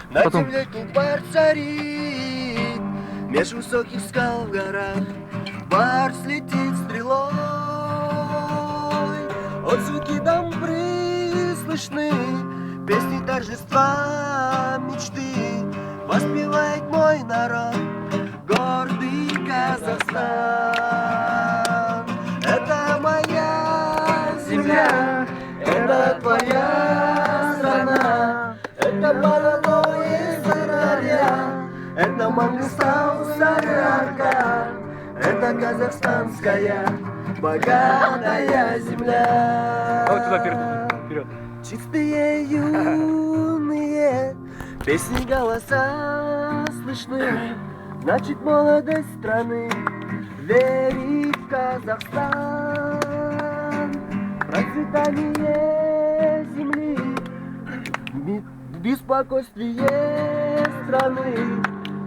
На земле купар царит, меж высоких скал в горах Барс летит стрелой. Отзвуки домбры слышны, песни торжества, мечты воспевает мой народ, гордый Казахстан. Это моя земля, это твоя страна, это Барнаул и Сырдарья, это Мангыстау, Сарыарка, это казахстанская богатая земля. А вот туда вперед. Чистые юные песни, голоса слышны, значит молодость страны верит в Казахстан. Процветание земли, беспокойствие страны,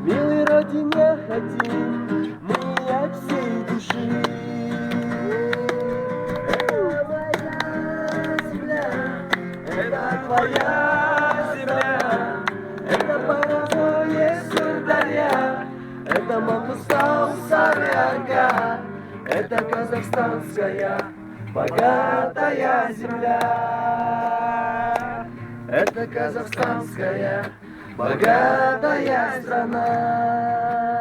милой родине хотим мы от всей души. Это моя земля, это твоя земля, это Барнаул и Сырдарья, это Мангыстау, Сарыарка, это казахстанская богатая земля. Это казахстанская богатая страна.